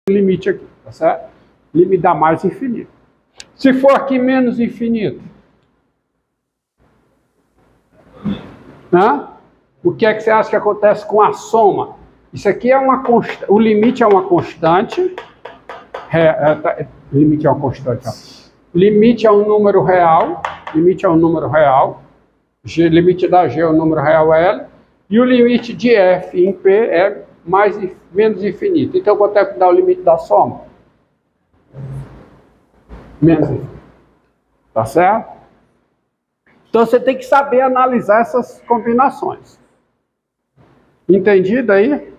limite aqui, tá certo? Limite dá mais infinito. Se for aqui menos infinito, né? O que é que você acha que acontece com a soma? Isso aqui é uma constante, o limite é uma constante, limite é uma constante, ó. Limite é um número real, limite é um número real, limite da G é um número real L, e o limite de F em P é menos infinito. Então, quanto é que dá o limite da soma? Menos infinito. Tá certo? Então, você tem que saber analisar essas combinações. Entendido aí?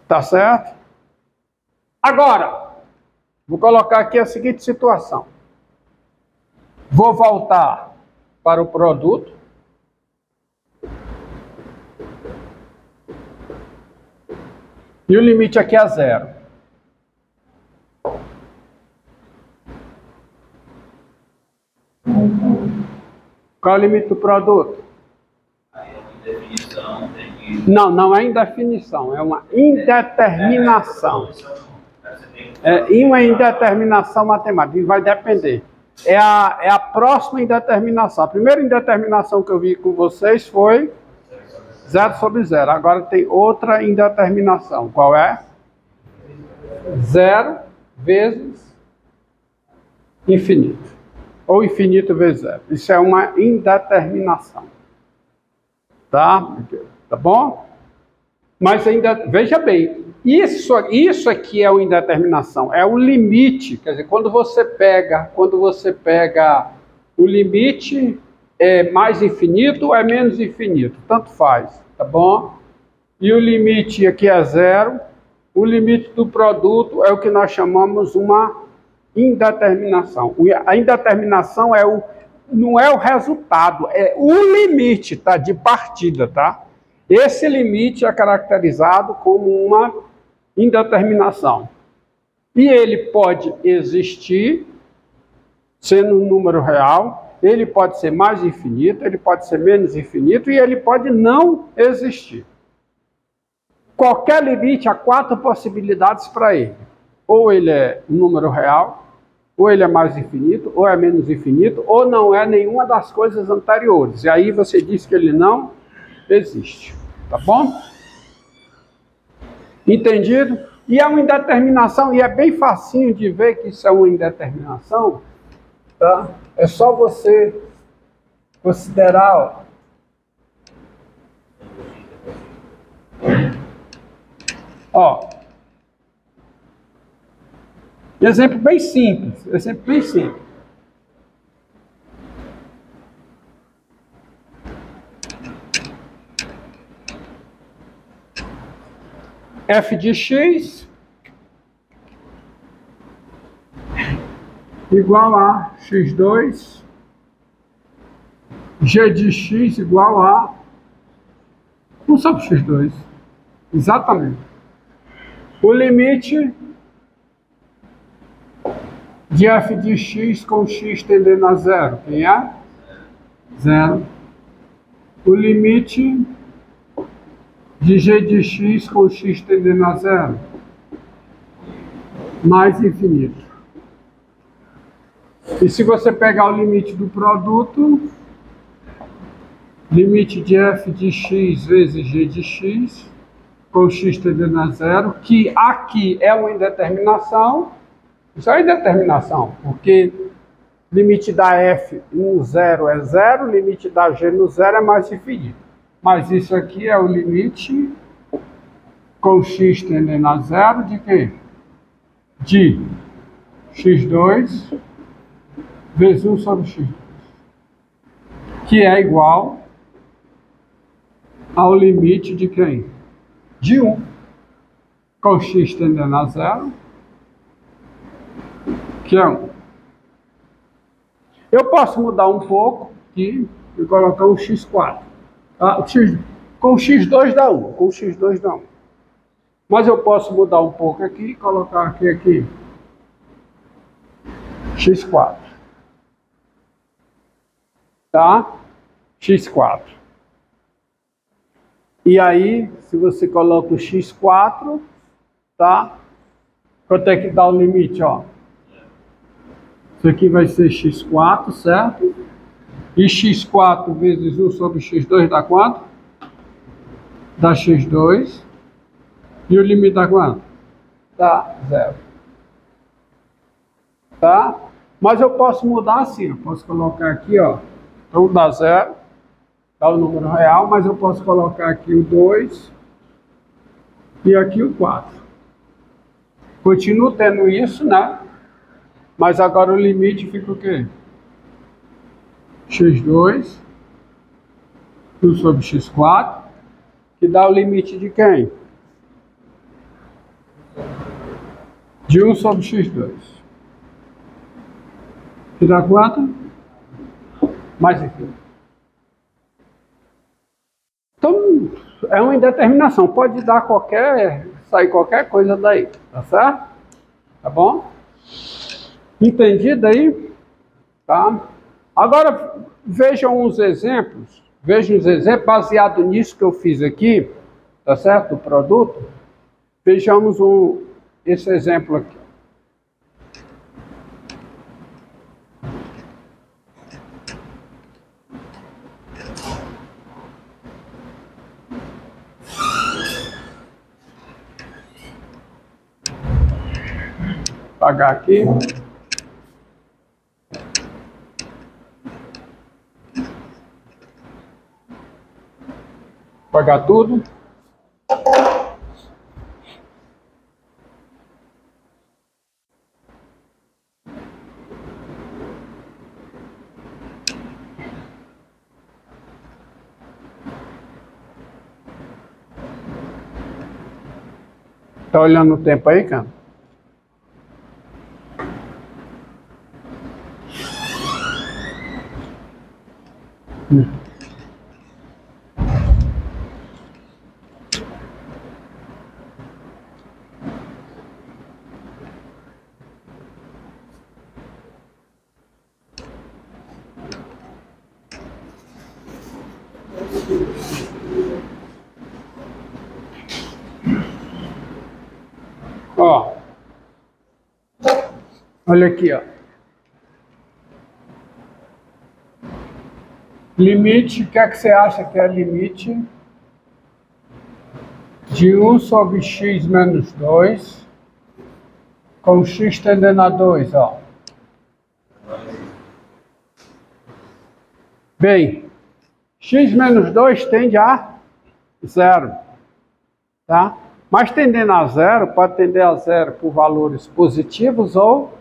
Tá certo? Agora, vou colocar aqui a seguinte situação. Vou voltar para o produto. E o limite aqui é zero. Qual é o limite do produto? Não, não é indefinição, é uma indeterminação. É uma indeterminação matemática, vai depender. É a próxima indeterminação. A primeira indeterminação que eu vi com vocês foi 0 sobre 0. Agora tem outra indeterminação. Qual é? 0 vezes infinito. Ou infinito vezes 0. Isso é uma indeterminação. Tá? Tá bom? Mas ainda, veja bem, isso aqui é uma indeterminação, é o limite. Quer dizer, quando você pega o limite, é mais infinito ou é menos infinito, tanto faz, tá bom? E o limite aqui é zero, o limite do produto é o que nós chamamos uma indeterminação. A indeterminação não é o resultado, é o limite, tá? De partida, tá? Esse limite é caracterizado como uma indeterminação. E ele pode existir sendo um número real, ele pode ser mais infinito, ele pode ser menos infinito e ele pode não existir. Qualquer limite, há 4 possibilidades para ele. Ou ele é um número real, ou ele é mais infinito, ou é menos infinito, ou não é nenhuma das coisas anteriores. E aí você diz que ele não existe. Tá bom? Entendido? E é uma indeterminação, e é bem facinho de ver que isso é uma indeterminação, tá? É só você considerar, ó. Exemplo bem simples, f de x igual a x2, g de x igual a 1 sobre x2. Exatamente. O limite de f de x com x tendendo a zero, quem é? Zero. O limite de g de x com x tendendo a zero, mais infinito. E se você pegar o limite do produto, limite de f de x vezes g de x, com x tendendo a zero, que aqui é uma indeterminação, isso é indeterminação, porque limite da f no zero é zero, limite da g no zero é mais infinito. Mas isso aqui é o limite com x tendendo a zero de quê? De x2 vezes 1 sobre x2, que é igual ao limite de quem? De 1, com x tendendo a zero, que é 1. Eu posso mudar um pouco aqui e colocar um x4. Com x2 dá 1, com x2 dá 1. Mas eu posso mudar um pouco aqui e colocar aqui x4. Tá? x4. E aí, se você coloca o x4, tá? Quanto é que dá o limite, ó? Isso aqui vai ser x4, certo? E x4 vezes 1 sobre x2 dá quanto? Dá x2. E o limite dá quanto? Dá 0. Tá? Mas eu posso mudar assim, eu posso colocar aqui, ó. Então dá 0, dá o número real, mas eu posso colocar aqui o 2 e aqui o 4. Continuo tendo isso, né? Mas agora o limite fica o quê? x2, 1 sobre x4, que dá o limite de quem? De 1 sobre x2. Que dá quanto? Mais aqui. Então, é uma indeterminação. Pode dar sair qualquer coisa daí. Tá certo? Tá bom? Entendido aí? Tá? Agora, vejam uns exemplos. Vejam os exemplos baseado nisso que eu fiz aqui. Tá certo? O produto. Vejamos esse exemplo aqui. Apagar aqui. Apagar tudo. Tá olhando o tempo aí, cara? Ó, olha aqui, ó. Limite, o que é que você acha que é limite de 1 sobre x menos 2 com x tendendo a 2, ó. Bem, x menos 2 tende a 0, tá? Mas tendendo a 0, pode tender a 0 por valores positivos ou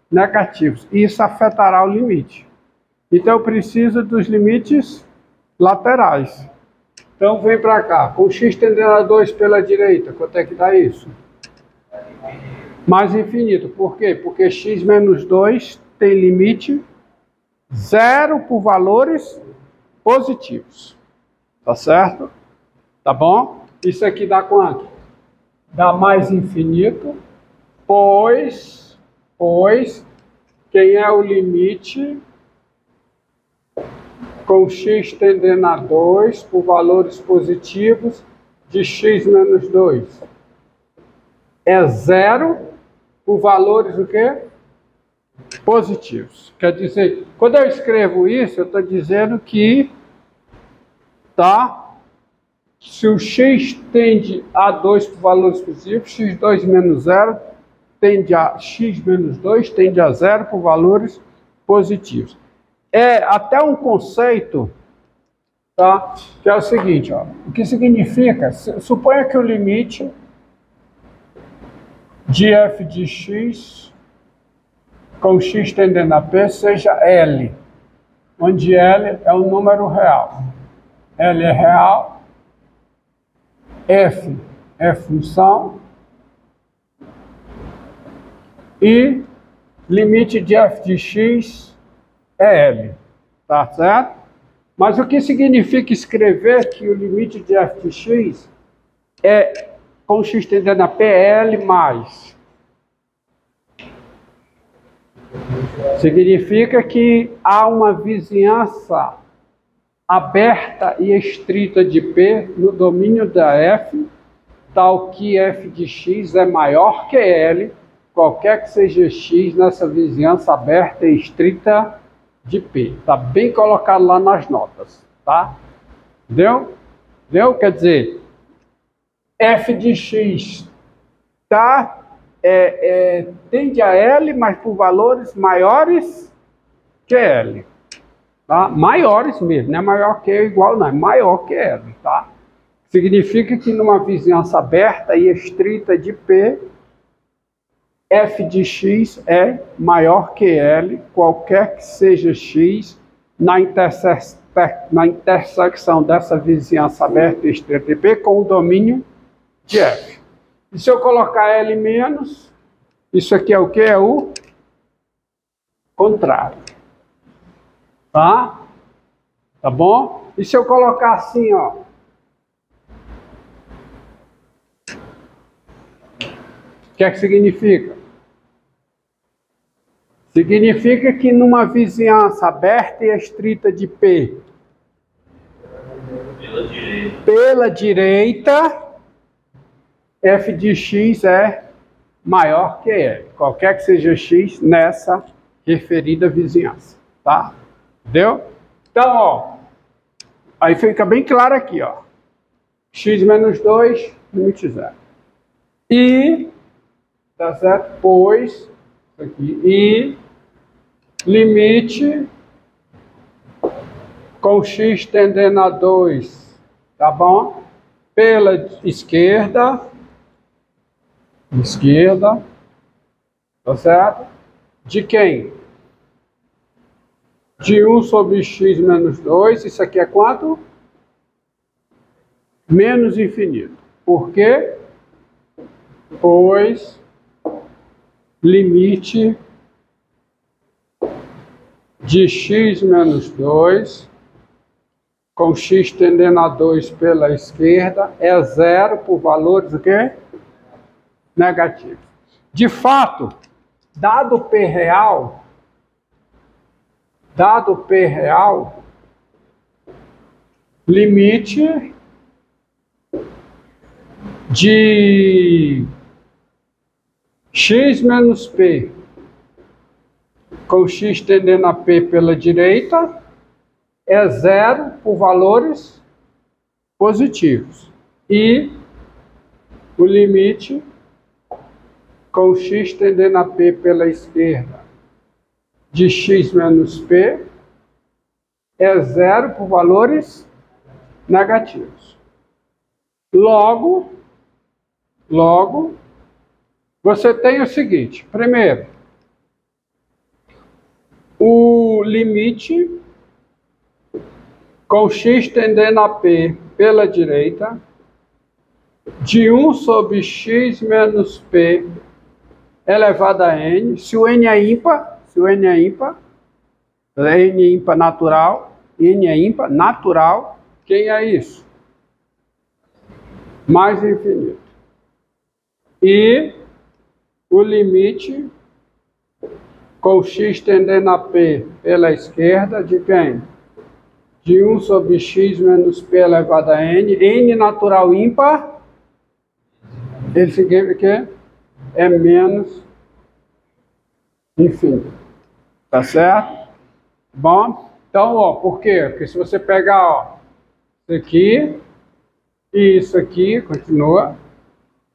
negativos. E isso afetará o limite. Então eu preciso dos limites laterais. Então vem para cá. Com x tendendo a 2 pela direita, quanto é que dá isso? Mais infinito. Por quê? Porque x menos 2 tem limite 0 por valores positivos. Tá certo? Tá bom? Isso aqui dá quanto? Dá mais infinito, pois quem é o limite com x tendendo a 2 por valores positivos de x menos 2? É 0 por valores o quê? Positivos. Quer dizer, quando eu escrevo isso, eu estou dizendo que, tá? Se o x tende a 2 por valores positivos, x2 menos 0 tende a x menos 2 tende a 0 por valores positivos. É até um conceito, tá? Que é o seguinte, ó. O que significa? Suponha que o limite de f de x com x tendendo a p seja L, onde L é um número real. L é real. F é função e limite de f de x é L, tá certo? Mas o que significa escrever que o limite de f de x é com x tendendo a PL mais? Significa que há uma vizinhança aberta e estrita de P no domínio da F tal que f de x é maior que L, qualquer que seja x nessa vizinhança aberta e estrita de P. Está bem colocado lá nas notas, tá? Entendeu? Entendeu? Quer dizer, f de x tá, tende a L, mas por valores maiores que L. Tá? Maiores mesmo, não é maior que ou igual, não, é maior que L. Tá? Significa que numa vizinhança aberta e estrita de P, f de x é maior que L, qualquer que seja x, na intersecção dessa vizinhança aberta e estrita de P com o domínio de f. E se eu colocar L menos, isso aqui é o que? É o contrário. Tá? Tá bom? E se eu colocar assim, ó. O que é que significa? Significa que numa vizinhança aberta e estrita de P, pela direita, f de x é maior que L, qualquer que seja x nessa referida vizinhança, tá? Entendeu? Então, ó, aí fica bem claro aqui, ó, x menos 2, limite zero. E, tá certo? Pois, isso aqui, e limite com x tendendo a 2, tá bom? Pela esquerda, tá certo? De quem? De 1 sobre x menos 2, isso aqui é quanto? Menos infinito. Por quê? Pois limite de x menos 2 com x tendendo a 2 pela esquerda é zero por valores o quê? Negativos. De fato, dado P real, limite de x menos P com x tendendo a P pela direita é zero por valores positivos. E o limite com x tendendo a P pela esquerda de x menos P é zero por valores negativos. Logo, você tem o seguinte, primeiro, o limite com x tendendo a P pela direita de 1 sobre x menos P elevado a n, se o n é ímpar, n é ímpar natural, quem é isso? Mais infinito. E o limite com x tendendo a P pela esquerda de quem? De 1 sobre x menos P elevado a n natural ímpar, ele significa que é menos infinito. Tá certo? Bom, então, ó, por quê? Porque se você pegar, ó, isso aqui e isso aqui, continua,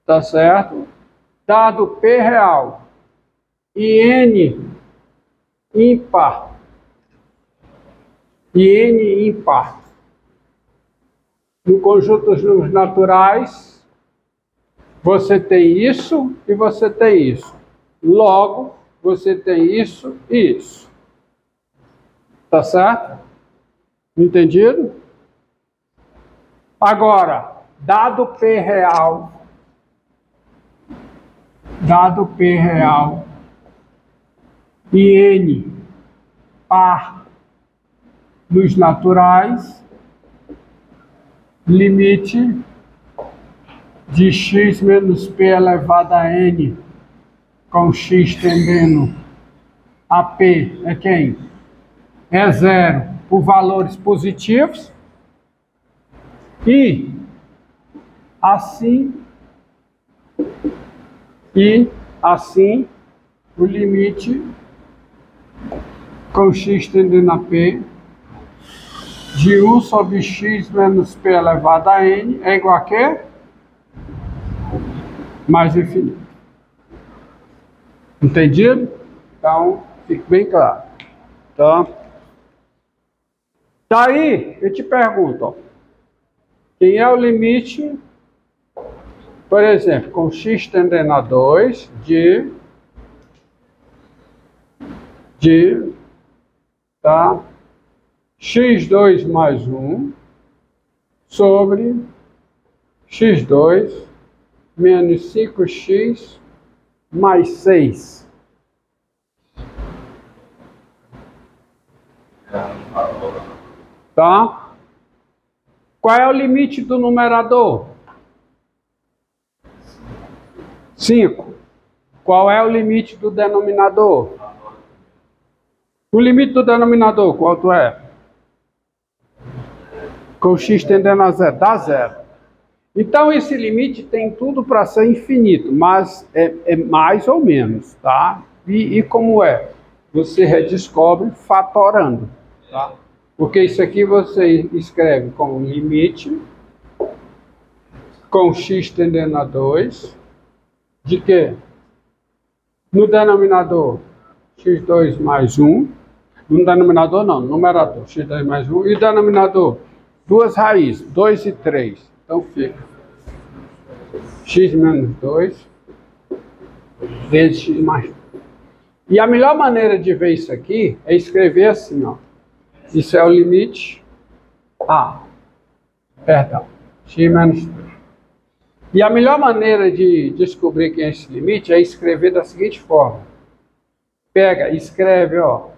tá certo? Dado P real e n ímpar, no conjunto dos números naturais, você tem isso e você tem isso. Logo, você tem isso e isso. Tá certo? Entendido? Agora, dado P real e n par dos naturais, limite de x menos P elevado a n com x tendendo a P é quem? É zero por valores positivos e assim E, assim, o limite com x tendendo a p de 1 sobre x menos p elevado a n é igual a quê? Mais infinito. Entendido? Então, fique bem claro. Tá? Daí, eu te pergunto, ó, quem é o limite, por exemplo, com x tendendo a 2 de tá, x2 mais 1 sobre x2 menos 5x mais 6. Tá? Qual é o limite do numerador? 5. Qual é o limite do denominador? O limite do denominador, quanto é? Com x tendendo a zero, dá zero. Então, esse limite tem tudo para ser infinito, mas é mais ou menos, tá? E como é? Você redescobre fatorando, tá? Porque isso aqui você escreve como limite com x tendendo a 2 de quê? No denominador, x2 mais 1. No denominador não, no numerador, x2 mais 1. E denominador, duas raízes, 2 e 3. Então fica x menos 2 vezes x mais 1. E a melhor maneira de ver isso aqui é escrever assim, ó. Isso é o limite x menos 3. E a melhor maneira de descobrir quem é esse limite é escrever da seguinte forma. Pega, escreve, ó,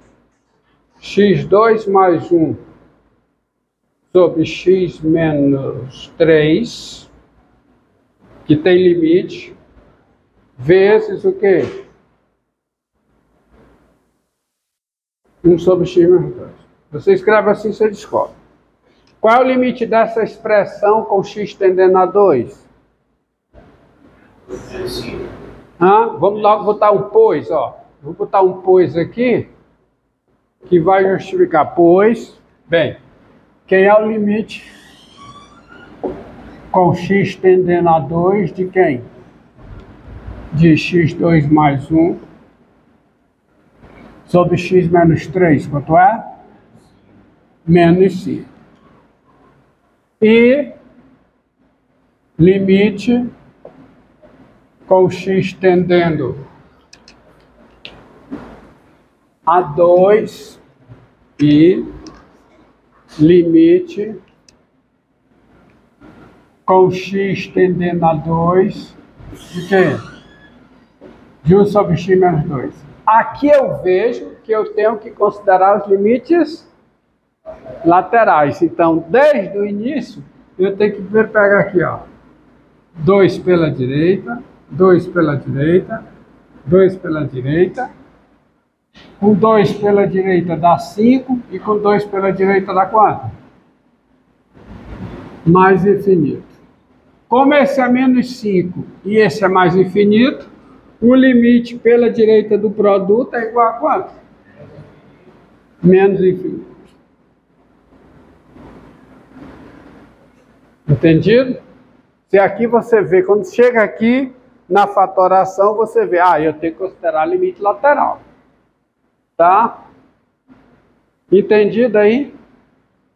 x2 mais 1 sobre x menos 3, que tem limite, vezes o quê? 1 sobre x menos 2. Você escreve assim, você descobre. Qual é o limite dessa expressão com x tendendo a 2? Vamos logo botar um pois, ó. Vou botar um pois aqui, que vai justificar. Pois, bem, quem é o limite com x tendendo a 2 de quem? De x2 mais 1 sobre x menos 3, quanto é? Menos 5. E limite com x tendendo a 2 e limite com x tendendo a 2 de quê? De 1 sobre x menos 2. Aqui eu vejo que eu tenho que considerar os limites laterais. Então, desde o início, eu tenho que primeiro pegar aqui, ó, 2 pela direita, 2 pela direita, 2 pela direita. Com 2 pela direita dá 5 e com 2 pela direita dá quanto? Mais infinito. Como esse é menos 5 e esse é mais infinito, o limite pela direita do produto é igual a quanto? Menos infinito. Entendido? Se aqui você vê, quando chega aqui na fatoração, você vê, eu tenho que considerar limite lateral. Tá? Entendido aí?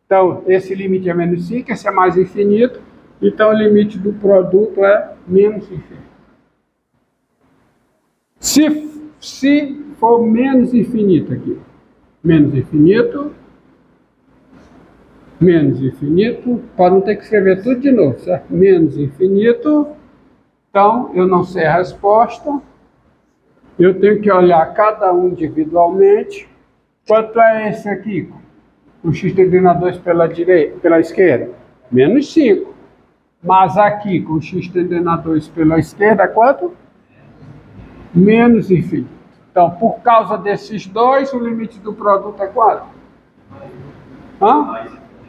Então, esse limite é menos 5, esse é mais infinito. Então, o limite do produto é menos infinito. Se for menos infinito aqui, menos infinito, para não ter que escrever tudo de novo, certo? Menos infinito. Então, eu não sei a resposta. Eu tenho que olhar cada um individualmente. Quanto é esse aqui? O x tendendo a 2 pela esquerda? Menos 5. Mas aqui, com o x tendendo a 2 pela esquerda, é quanto? Menos infinito. Então, por causa desses dois, o limite do produto é quanto?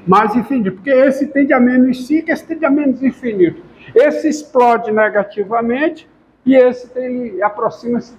Mais infinito. Porque esse tende a menos 5, esse tende a menos infinito. Esse explode negativamente, E esse ele aproxima-se